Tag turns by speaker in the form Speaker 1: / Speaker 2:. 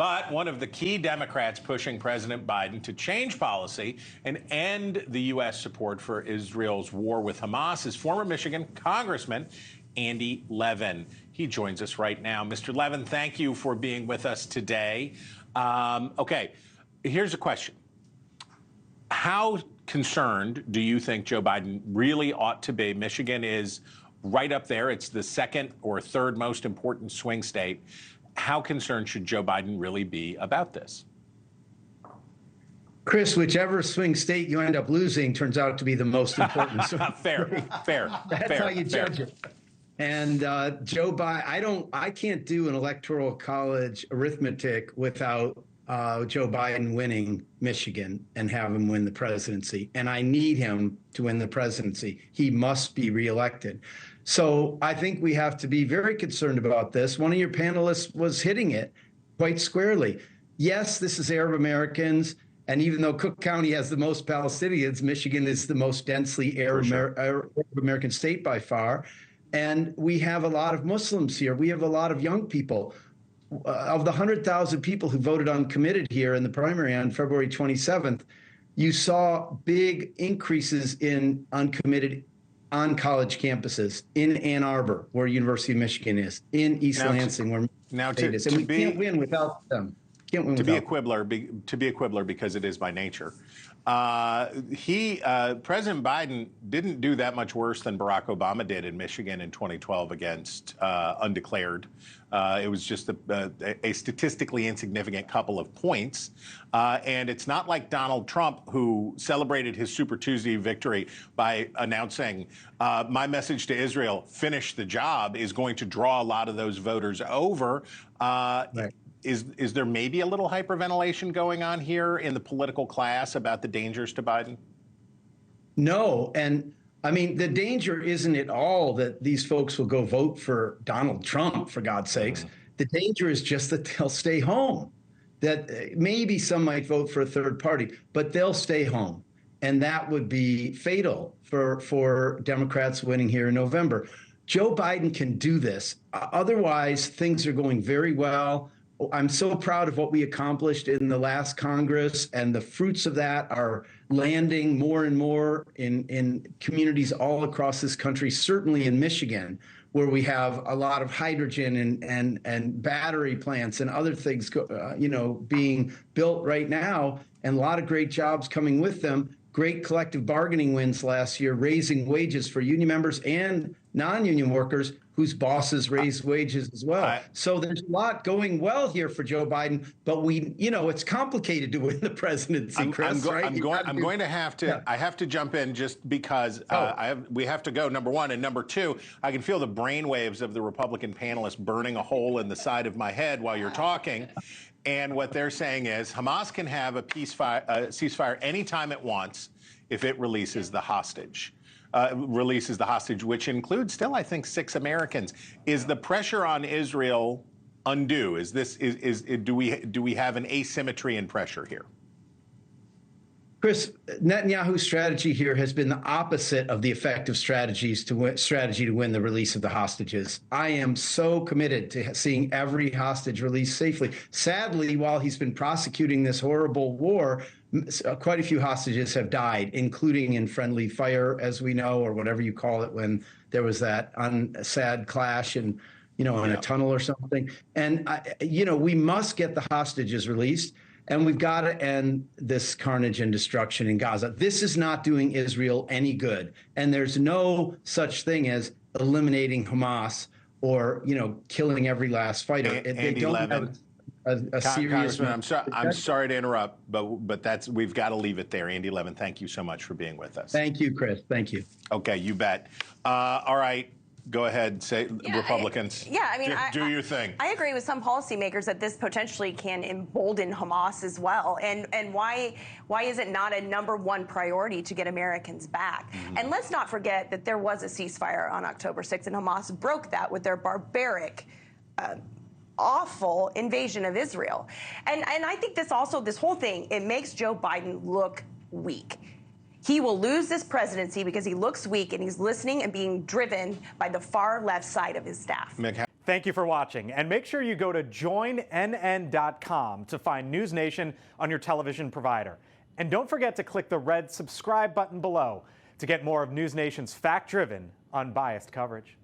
Speaker 1: But one of the key Democrats pushing President Biden to change policy and end the U.S. support for Israel's war with Hamas is former Michigan Congressman Andy Levin. He joins us right now. Mr. Levin, thank you for being with us today. Okay, here's a question. How concerned do you think Joe Biden really ought to be? Michigan is right up there. It's the second or third most important swing state. How concerned should Joe Biden really be about this?
Speaker 2: Chris, whichever swing state you end up losing turns out to be the most important.
Speaker 1: Fair.
Speaker 2: That's how you judge it. And Joe Biden, I can't do an electoral college arithmetic without Joe Biden winning Michigan and have him win the presidency. And I need him to win the presidency. He must be reelected. So I think we have to be very concerned about this. One of your panelists was hitting it quite squarely. Yes, this is Arab Americans. And even though Cook County has the most Palestinians, Michigan is the most densely Arab American state by far. And we have a lot of Muslims here. We have a lot of young people. Of the 100,000 people who voted uncommitted here in the primary on February 27th, you saw big increases in uncommitted on college campuses in Ann Arbor, where University of Michigan is, in East Lansing, where Michigan State is. And we can't win without them.
Speaker 1: To be a quibbler because it is by nature. President Biden didn't do that much worse than Barack Obama did in Michigan in 2012 against undeclared. It was just a statistically insignificant couple of points. And it's not like Donald Trump, who celebrated his Super Tuesday victory by announcing, my message to Israel, finish the job, is going to draw a lot of those voters over. Right. Is there maybe a little hyperventilation going on here in the political class about the dangers to Biden?
Speaker 2: No. And I mean, the danger isn't at all that these folks will go vote for Donald Trump, for God's sakes. The danger is just that they'll stay home, that maybe some might vote for a third party, but they'll stay home. And that would be fatal for Democrats winning here in November. Joe Biden can do this. Otherwise, things are going very well. I'm so proud of what we accomplished in the last Congress, and the fruits of that are landing more and more in communities all across this country, certainly in Michigan, where we have a lot of hydrogen and battery plants and other things, being built right now, and a lot of great jobs coming with them. Great collective bargaining wins last year, raising wages for union members and non-union workers whose bosses raise wages as well. So there's a lot going well here for Joe Biden, but it's complicated to win the presidency, Chris.
Speaker 1: I have to jump in just because we have to go, number one. And number two, I can feel the brainwaves of the Republican panelists burning a hole in the side of my head while you're talking. And what they're saying is Hamas can have a ceasefire anytime it wants if it releases the hostage. Which includes still, I think, 6 Americans. Is the pressure on Israel undue? Do we have an asymmetry in pressure here?
Speaker 2: Chris, Netanyahu's strategy here has been the opposite of the effective strategy to win the release of the hostages. I am so committed to seeing every hostage released safely. Sadly, while he's been prosecuting this horrible war, quite a few hostages have died, including in friendly fire, as we know, or whatever you call it, when there was that sad clash in a tunnel or something. And we must get the hostages released. And we've got to end this carnage and destruction in Gaza. This is not doing Israel any good. And there's no such thing as eliminating Hamas or, killing every last fighter.
Speaker 1: Andy Levin, a serious. Congressman, I'm sorry to interrupt, but we've got to leave it there. Andy Levin, thank you so much for being with us.
Speaker 2: Thank you, Chris. Thank you.
Speaker 1: Okay, you bet. All right. Go ahead, say Republicans. Do your thing.
Speaker 3: I agree with some policymakers that this potentially can embolden Hamas as well. And why is it not a #1 priority to get Americans back? And let's not forget that there was a ceasefire on October 6th, and Hamas broke that with their barbaric, awful invasion of Israel. And I think this whole thing, it makes Joe Biden look weak. He will lose this presidency because he looks weak and he's listening and being driven by the far left side of his staff.
Speaker 4: Thank you for watching, and make sure you go to joinnn.com to find NewsNation on your television provider. And don't forget to click the red subscribe button below to get more of NewsNation's fact-driven, unbiased coverage.